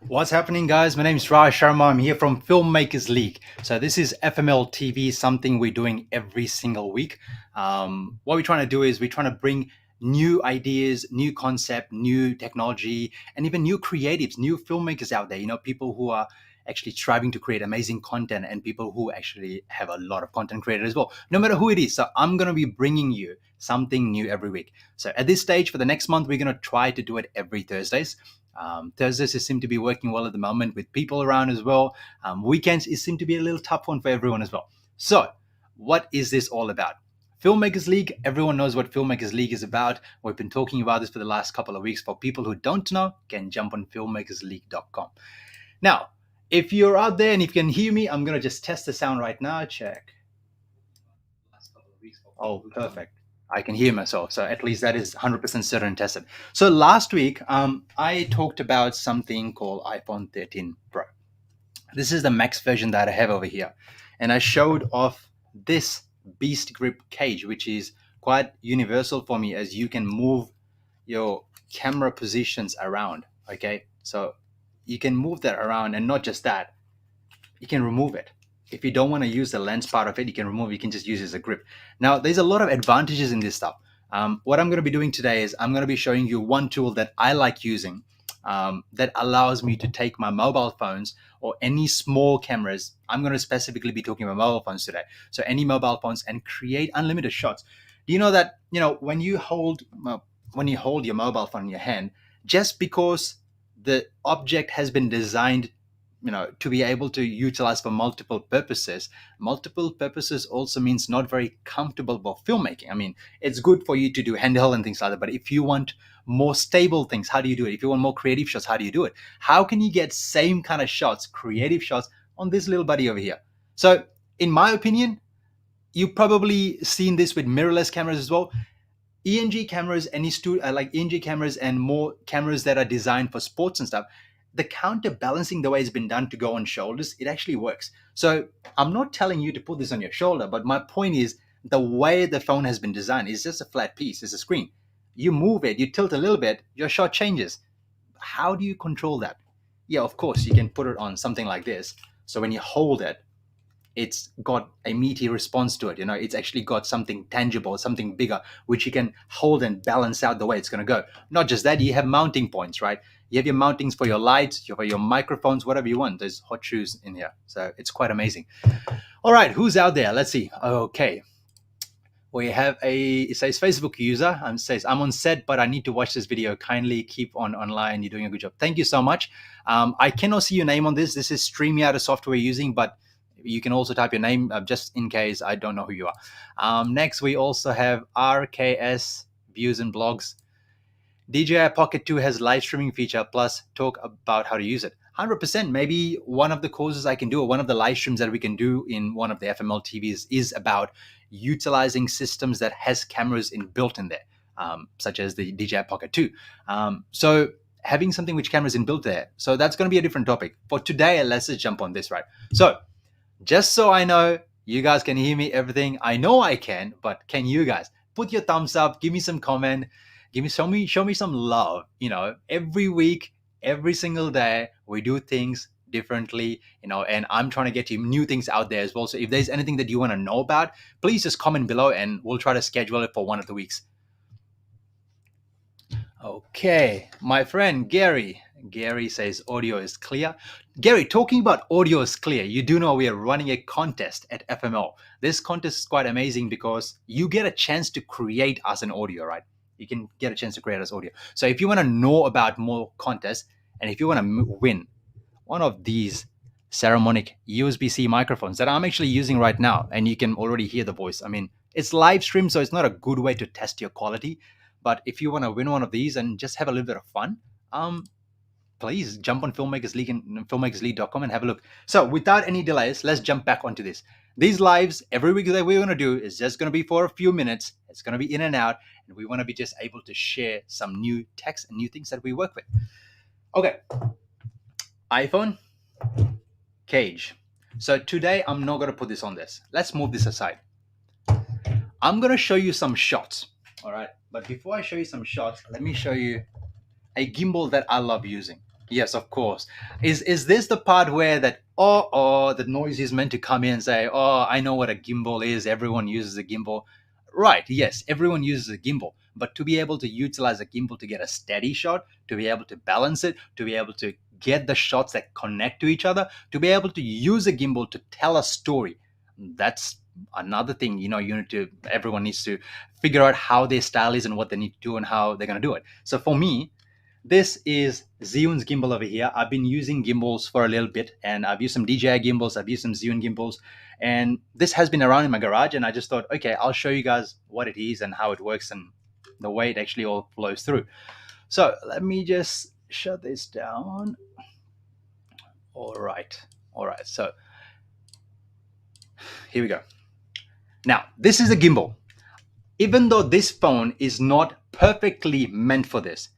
What's happening, guys? My name is Raj Sharma. I'm here from Filmmakers League. So this is FML TV, something we're doing every single week. What we're trying to do is we're trying to bring new ideas, new concept, new technology, and even new creatives, new filmmakers out there. People who are actually striving to create amazing content and people who actually have a lot of content created as well, no matter who it is. So I'm going to be bringing you something new every week. So at this stage, for the next month, we're going to try to do it every Thursdays. Thursdays seem to be working well at the moment with people around as well. Weekends seem to be a little tough one for everyone as well. So, what is this all about? Filmmakers League, everyone knows what Filmmakers League is about. We've been talking about this for the last couple of weeks. For people who don't know, can jump on filmmakersleague.com. Now, if you're out there and if you can hear me, I'm going to just test the sound right now. Check. Oh, perfect. I can hear myself. So at least that is 100% certain and tested. So last week, I talked about something called iPhone 13 Pro. This is the max version that I have over here. And I showed off this Beast Grip cage, which is quite universal for me, as you can move your camera positions around. Okay. So you can move that around, and not just that, you can remove it. If you don't want to use the lens part of it, you can remove it. You can just use it as a grip. Now, there's a lot of advantages in this stuff. What I'm going to be doing today is I'm going to be showing you one tool that I like using that allows me to take my mobile phones or any small cameras. I'm going to specifically be talking about mobile phones today. So any mobile phones, and create unlimited shots. Do you know that, when you hold your mobile phone in your hand, just because the object has been designed to be able to utilize for multiple purposes. Multiple purposes also means not very comfortable for filmmaking. I mean, it's good for you to do handheld and things like that, but if you want more stable things, how do you do it? If you want more creative shots, how do you do it? How can you get same kind of shots, creative shots, on this little buddy over here? So in my opinion, you've probably seen this with mirrorless cameras as well. ENG cameras, like ENG cameras and more cameras that are designed for sports and stuff, the counterbalancing, the way it's been done to go on shoulders, it actually works. So I'm not telling you to put this on your shoulder, but my point is the way the phone has been designed is just a flat piece, it's a screen. You move it, you tilt a little bit, your shot changes. How do you control that? Yeah, of course, you can put it on something like this. So when you hold it, it's got a meaty response to it. It's actually got something tangible, something bigger, which you can hold and balance out the way it's going to go. Not just that, you have mounting points, right? You have your mountings for your lights, for your microphones, whatever you want. There's hot shoes in here. So it's quite amazing. All right, who's out there? Let's see. Okay. We have it says Facebook user, and says, I'm on set, but I need to watch this video. Kindly keep on online. You're doing a good job. Thank you so much. I cannot see your name on this. This is StreamYard, the software we're using, but you can also type your name just in case I don't know who you are. Next, we also have RKS Views and Blogs. DJI Pocket 2 has live streaming feature, plus talk about how to use it. 100%. Maybe one of the courses I can do, or one of the live streams that we can do in one of the FML TVs, is about utilizing systems that has cameras built in there, such as the DJI Pocket 2. So having something which cameras inbuilt there. So that's going to be a different topic. For today, let's just jump on this, right? So just so I know you guys can hear me, everything. I know I can, but can you guys? Put your thumbs up, give me some comment, show me some love. Every week, every single day, we do things differently, and I'm trying to get you new things out there as well. So if there's anything that you want to know about, please just comment below and we'll try to schedule it for one of the weeks. Okay, my friend Gary. Gary says audio is clear. Gary, talking about audio is clear, you do know we are running a contest at FML. This contest is quite amazing because you get a chance to create us an audio, right? You can get a chance to create us audio. So if you want to know about more contests, and if you want to win one of these Saramonic USB-C microphones that I'm actually using right now, and you can already hear the voice. I mean, it's live stream, so it's not a good way to test your quality. But if you want to win one of these and just have a little bit of fun, please jump on Filmmakers League and filmmakersleague.com and have a look. So without any delays, let's jump back onto this. These lives every week that we're going to do is just going to be for a few minutes. It's going to be in and out, and we want to be just able to share some new techs and new things that we work with. Okay, iPhone cage. So today I'm not going to put this on this. Let's move this aside. I'm going to show you some shots. All right. But before I show you some shots, let me show you a gimbal that I love using. Yes, of course. Is this the part where that the noise is meant to come in and say, oh, I know what a gimbal is. Everyone uses a gimbal. Right, yes, everyone uses a gimbal. But to be able to utilize a gimbal to get a steady shot, to be able to balance it, to be able to get the shots that connect to each other, to be able to use a gimbal to tell a story, that's another thing, you need to everyone needs to figure out how their style is and what they need to do and how they're going to do it. So for me, this is Zhiyun's gimbal over here. I've been using gimbals for a little bit, and I've used some DJI gimbals, I've used some Zhiyun gimbals, and this has been around in my garage, and I just thought, okay, I'll show you guys what it is and how it works and the way it actually all flows through. So let me just shut this down. All right. All right. So here we go. Now, this is a gimbal. Even though this phone is not perfectly meant for this,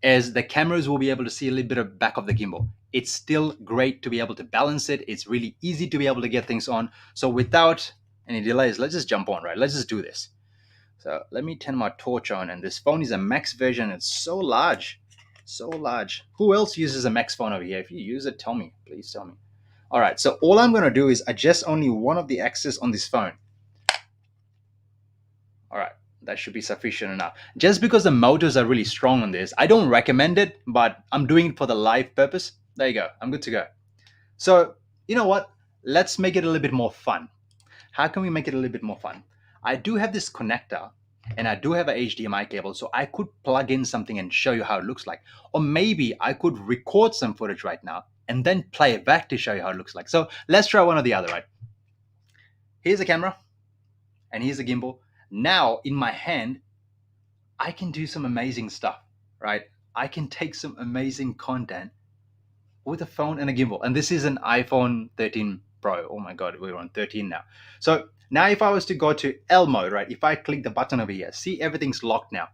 as the cameras will be able to see a little bit of back of the gimbal. It's still great to be able to balance it. It's really easy to be able to get things on. So without any delays, let's just jump on, right? Let's just do this. So let me turn my torch on, and this phone is a max version. It's so large, so large. Who else uses a max phone over here? If you use it, tell me, please tell me. All right, so all I'm gonna do is adjust only one of the axes on this phone. All right, that should be sufficient enough. Just because the motors are really strong on this, I don't recommend it, but I'm doing it for the live purpose. There you go. I'm good to go. So, you know what? Let's make it a little bit more fun. How can we make it a little bit more fun? I do have this connector and I do have a HDMI cable, so I could plug in something and show you how it looks like. Or maybe I could record some footage right now and then play it back to show you how it looks like. So let's try one or the other, right? Here's a camera and here's a gimbal. Now in my hand, I can do some amazing stuff, right? I can take some amazing content with a phone and a gimbal. And this is an iPhone 13 Pro. Oh my God, we're on 13 now. So now if I was to go to L mode, right? If I click the button over here, see everything's locked now.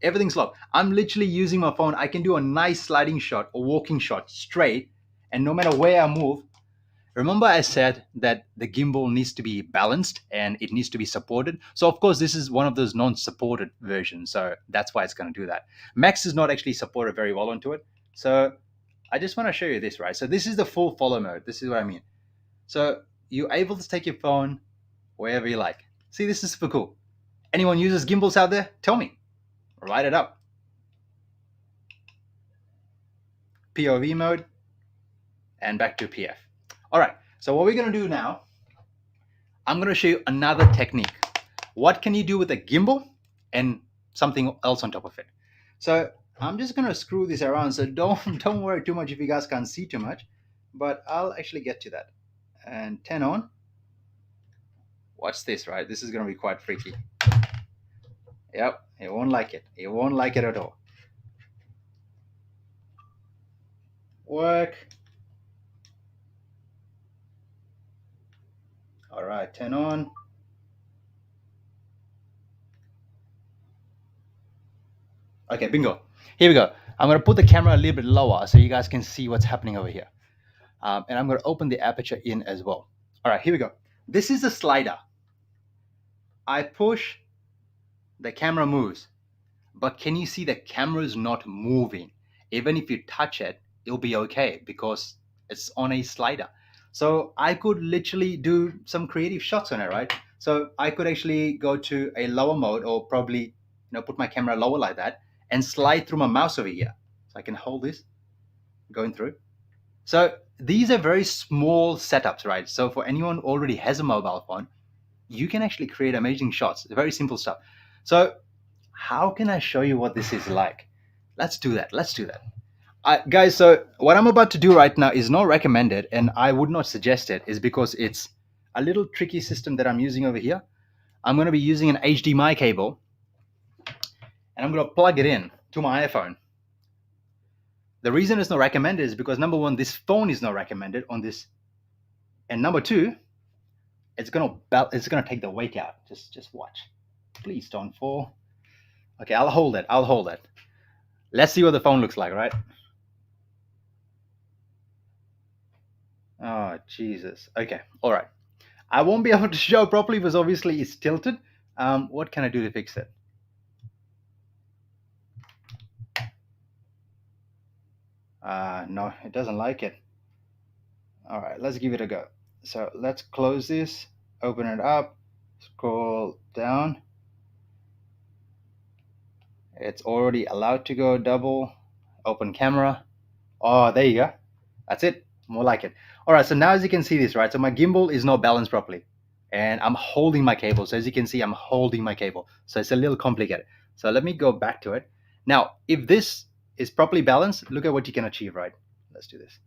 Everything's locked. I'm literally using my phone. I can do a nice sliding shot or walking shot straight. And no matter where I move, remember I said that the gimbal needs to be balanced and it needs to be supported. So of course, this is one of those non-supported versions. So that's why it's going to do that. Max is not actually supported very well onto it. So I just want to show you this, right? So this is the full follow mode. This is what I mean. So you're able to take your phone wherever you like. See, this is super cool. Anyone uses gimbals out there? Tell me. Write it up. POV mode and back to PF. All right, so what we're going to do now, I'm going to show you another technique. What can you do with a gimbal and something else on top of it? So I'm just going to screw this around, so don't worry too much if you guys can't see too much, but I'll actually get to that. And 10 on. Watch this, right? This is going to be quite freaky. Yep, it won't like it. It won't like it at all. Work. All right, 10 on. Okay, bingo. Here we go. I'm going to put the camera a little bit lower so you guys can see what's happening over here. And I'm going to open the aperture in as well. All right, here we go. This is a slider. I push, the camera moves. But can you see the camera is not moving? Even if you touch it, it'll be okay because it's on a slider. So I could literally do some creative shots on it, right? So I could actually go to a lower mode or probably put my camera lower like that and slide through my mouse over here. So I can hold this going through. So these are very small setups, right? So for anyone who already has a mobile phone, you can actually create amazing shots. Very simple stuff. So how can I show you what this is like? Let's do that. Let's do that. Guys, so what I'm about to do right now is not recommended and I would not suggest it, is because it's a little tricky system that I'm using over here. I'm going to be using an HDMI cable and I'm going to plug it in to my iPhone. The reason it's not recommended is because number one, this phone is not recommended on this. And number two, it's gonna take the weight out. Just watch. Please don't fall. Okay, I'll hold it. I'll hold it. Let's see what the phone looks like, right? Oh, Jesus. Okay, all right. I won't be able to show properly because obviously it's tilted. What can I do to fix it? No, it doesn't like it. All right, let's give it a go. So let's close this, open it up, scroll down. It's already allowed to go double. Open camera. Oh, there you go. That's it. More like it. All right, so now as you can see this, right? So my gimbal is not balanced properly. And I'm holding my cable. So as you can see, I'm holding my cable. So it's a little complicated. So let me go back to it. Now, if this is properly balanced, look at what you can achieve, right? Let's do this.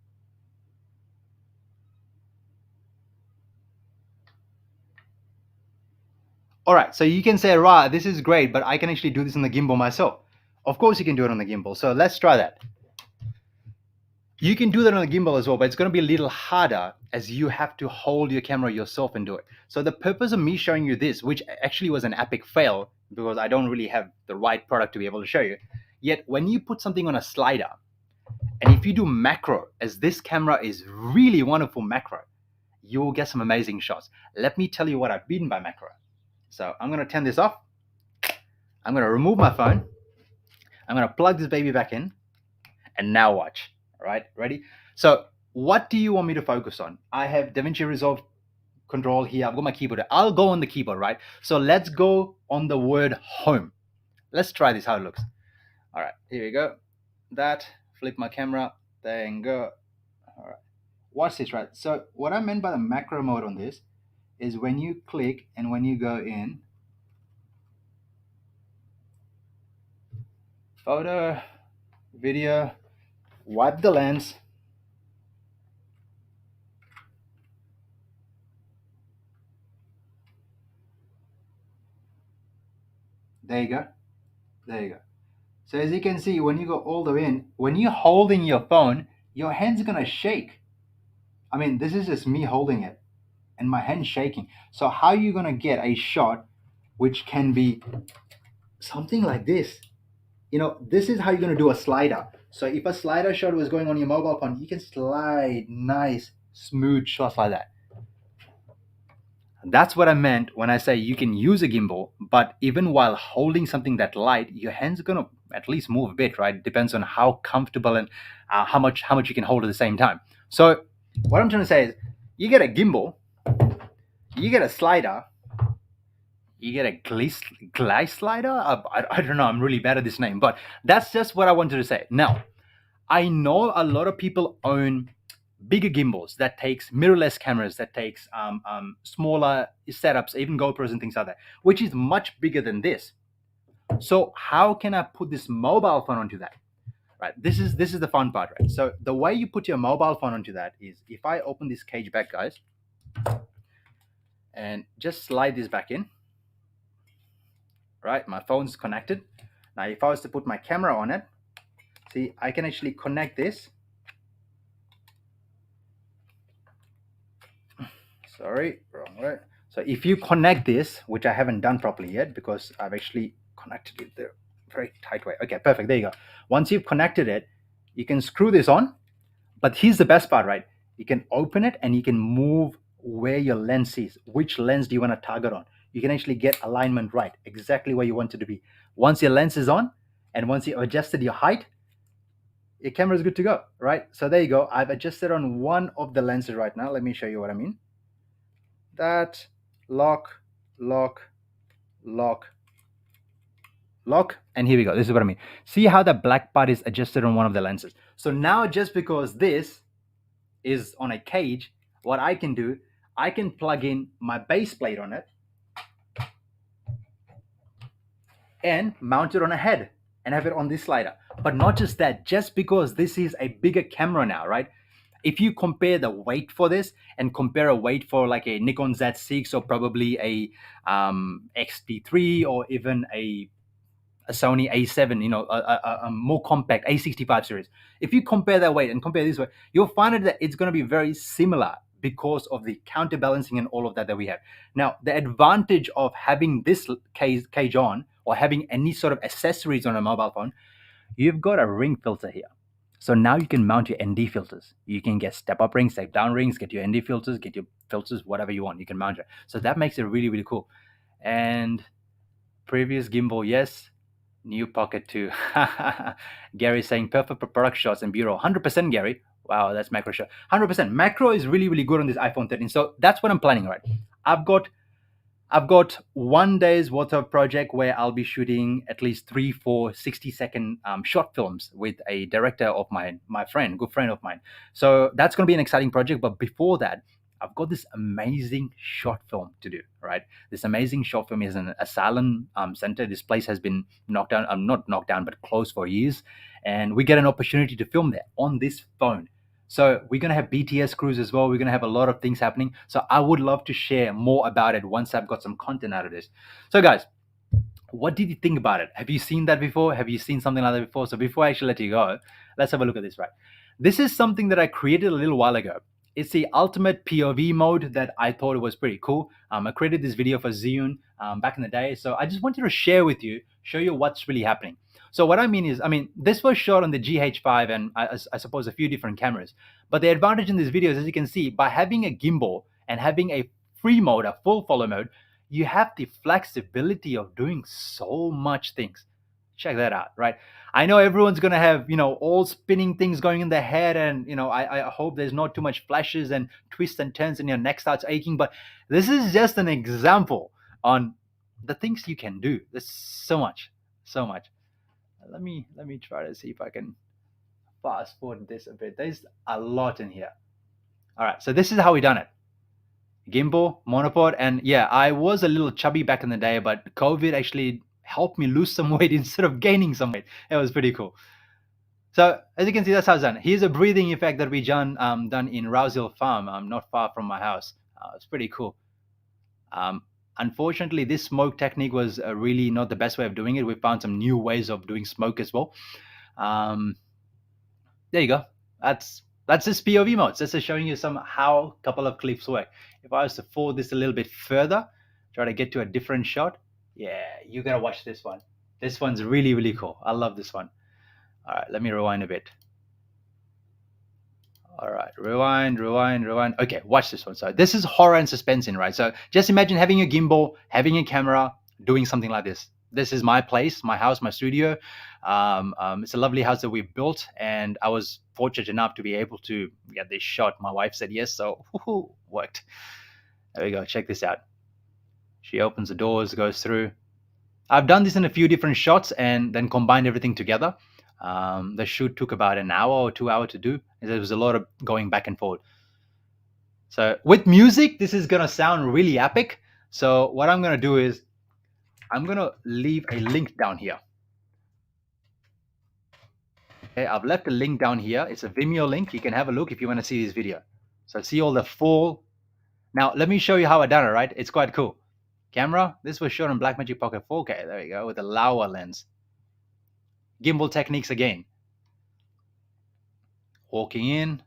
All right, so you can say, right, this is great, but I can actually do this on the gimbal myself. Of course you can do it on the gimbal. So let's try that. You can do that on a gimbal as well, but it's going to be a little harder as you have to hold your camera yourself and do it. So the purpose of me showing you this, which actually was an epic fail because I don't really have the right product to be able to show you, yet when you put something on a slider, and if you do macro, as this camera is really wonderful macro, you will get some amazing shots. Let me tell you what I mean by macro. So I'm going to turn this off. I'm going to remove my phone. I'm going to plug this baby back in. And now watch. All right, ready? So what do you want me to focus on? I have DaVinci Resolve control here. I've got my keyboard. I'll go on the keyboard, right? So let's go on the word home. Let's try this, how it looks. All right, here we go. That, flip my camera, there and go. All right, watch this, right? So what I meant by the macro mode on this is when you click and when you go in, photo, video, wipe the lens. There you go. There you go. So as you can see, when you go all the way in, when you're holding your phone, your hand's gonna shake. I mean, this is just me holding it and my hand's shaking. So how are you gonna get a shot which can be something like this? You know, this is how you're gonna do a slider. So if a slider shot was going on your mobile phone, you can slide nice, smooth shots like that. That's what I meant when I say you can use a gimbal, but even while holding something that light, your hands are gonna at least move a bit, right? It depends on how comfortable and how much you can hold at the same time. So what I'm trying to say is, you get a gimbal, you get a slider, you get a glass slider. I don't know. I'm really bad at this name, but that's just what I wanted to say. Now, I know a lot of people own bigger gimbals that takes mirrorless cameras, that takes smaller setups, even GoPros and things like that, which is much bigger than this. So how can I put this mobile phone onto that? Right. This is the fun part, right? So the way you put your mobile phone onto that is if I open this cage back, guys, and just slide this back in. Right, my phone's connected. Now, if I was to put my camera on it, see, I can actually connect this. Sorry, wrong way. So if you connect this, which I haven't done properly yet because I've actually connected it the very tight way. Okay, perfect. There you go. Once you've connected it, you can screw this on. But here's the best part, right? You can open it and you can move where your lens is. Which lens do you want to target on? You can actually get alignment right, exactly where you want it to be. Once your lens is on and once you adjusted your height, your camera is good to go, right? So there you go. I've adjusted on one of the lenses right now. Let me show you what I mean. That, lock, lock, lock, lock, and here we go. This is what I mean. See how the black part is adjusted on one of the lenses. So now just because this is on a cage, what I can do, I can plug in my base plate on it and mount it on a head and have it on this slider. But not just that, just because this is a bigger camera now, right? If you compare the weight for this and compare a weight for like a Nikon Z6 or probably a X-T3 or even a Sony A7, you know, a more compact A65 series. If you compare that weight and compare this weight, you'll find that it's going to be very similar because of the counterbalancing and all of that we have. Now, the advantage of having this cage on or having any sort of accessories on a mobile phone, you've got a ring filter here. So now you can mount your ND filters. You can get step-up rings, step-down rings, get your ND filters, get your filters, whatever you want. You can mount it. So that makes it really, really cool. And previous gimbal, yes, New Pocket 2. Gary saying perfect for product shots and bureau. 100% Gary. Wow, that's macro shot. 100%. Macro is really, really good on this iPhone 13. So that's what I'm planning, right? I've got I've got 1 day's worth of project where I'll be shooting at least three, four 60-second short films with a director of mine, my friend, good friend of mine. So that's going to be an exciting project. But before that, I've got this amazing short film to do, right? This amazing short film is an asylum center. This place has been knocked down, not knocked down, but closed for years. And we get an opportunity to film there on this phone. So we're gonna have BTS crews as well. We're gonna have a lot of things happening. So I would love to share more about it once I've got some content out of this. So guys, what did you think about it? Have you seen that before? Have you seen something like that before? So before I actually let you go, let's have a look at this, right? This is something that I created a little while ago. It's the ultimate POV mode that I thought it was pretty cool. I created this video for Zune back in the day. So I just wanted to share with you, show you what's really happening. So what I mean is, this was shot on the GH5 and I suppose a few different cameras. But the advantage in this video is, as you can see, by having a gimbal and having a free mode, a full follow mode, you have the flexibility of doing so much things. Check that out, right? I know everyone's gonna have, all spinning things going in their head, and I hope there's not too much flashes and twists and turns and your neck starts aching. But this is just an example on the things you can do. There's so much, so much. Let me try to see if I can fast forward this a bit. There's a lot in here. All right, so this is how we done it. Gimbal, monopod, and yeah, I was a little chubby back in the day, but COVID actually helped me lose some weight instead of gaining some weight. It was pretty cool. So as you can see, that's how it's done. Here's a breathing effect that we done in Rouse Hill Farm, not far from my house. It's pretty cool. Unfortunately, this smoke technique was really not the best way of doing it. We found some new ways of doing smoke as well. There you go. That's this POV mode. This is showing you how a couple of clips work. If I was to forward this a little bit further, try to get to a different shot. Yeah, you gotta watch this one. This one's really, really cool. I love this one. All right, let me rewind a bit. All right, rewind. Okay, watch this one. So this is horror and suspense in, right? So just imagine having a gimbal, having a camera, doing something like this. This is my place, my house, my studio. It's a lovely house that we built, and I was fortunate enough to be able to get this shot. My wife said yes, so worked. There we go. Check this out. She opens the doors, goes through. I've done this in a few different shots and then combined everything together. The shoot took about an hour or 2 hours to do. There was a lot of going back and forth. So with music, this is going to sound really epic. So what I'm going to do is I'm going to leave a link down here. Okay, I've left a link down here. It's a Vimeo link. You can have a look if you want to see this video. So see all the full. Now, let me show you how I done it, right? It's quite cool. Camera, this was shot on Blackmagic Pocket 4K. There you go, with a Laowa lens. Gimbal techniques again. Walking in,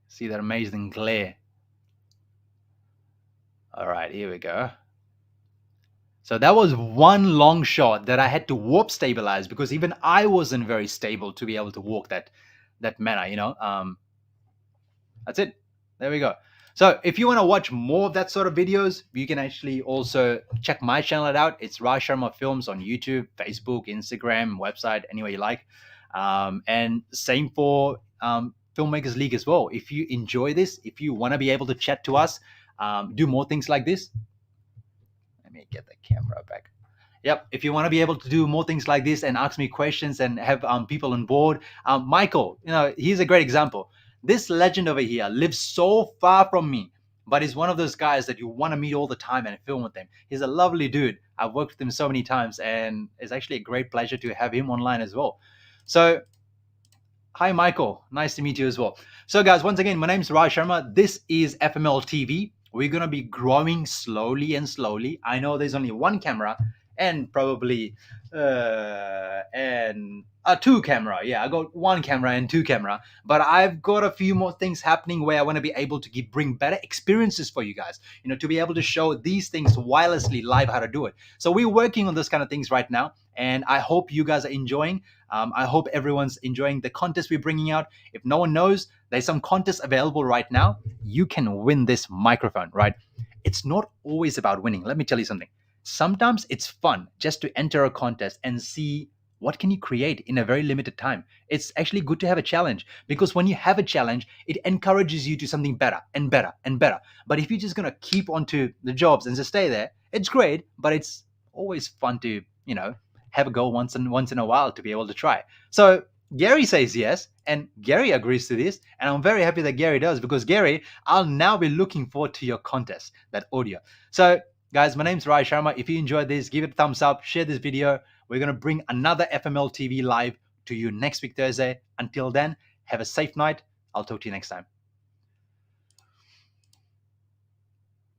see that amazing glare. All right, here we go. So that was one long shot that I had to warp stabilize because even I wasn't very stable to be able to walk that manner, That's it. There we go. So if you want to watch more of that sort of videos, you can actually also check my channel out. It's Raj Sharma Films on YouTube, Facebook, Instagram, website, anywhere you like. And same for Filmmakers League as well. If you enjoy this, if you want to be able to chat to us, do more things like this. Let me get the camera back. Yep. If you want to be able to do more things like this and ask me questions and have people on board, Michael, he's a great example. This legend over here lives so far from me, but he's one of those guys that you want to meet all the time and film with him. He's a lovely dude. I've worked with him so many times, and it's actually a great pleasure to have him online as well. So, hi, Michael. Nice to meet you as well. So, guys, once again, my name is Raj Sharma. This is FML TV. We're going to be growing slowly and slowly. I know there's only one camera and probably and a two camera. Yeah, I got one camera and two camera, but I've got a few more things happening where I want to be able to bring better experiences for you guys, to be able to show these things wirelessly live how to do it. So we're working on those kind of things right now, and I hope you guys are enjoying. I hope everyone's enjoying the contest we're bringing out. If no one knows, there's some contests available right now. You can win this microphone, right? It's not always about winning. Let me tell you something. Sometimes it's fun just to enter a contest and see what can you create in a very limited time. It's actually good to have a challenge, because when you have a challenge, it encourages you to something better and better and better. But if you're just going to keep on to the jobs and just stay there, it's great, but it's always fun to, have a go once in a while to be able to try. So Gary says yes, and Gary agrees to this, and I'm very happy that Gary does, because Gary, I'll now be looking forward to your contest, that audio. So guys, my name's Rai Sharma. If you enjoyed this, give it a thumbs up, share this video. We're going to bring another FML TV live to you next week, Thursday. Until then, have a safe night. I'll talk to you next time.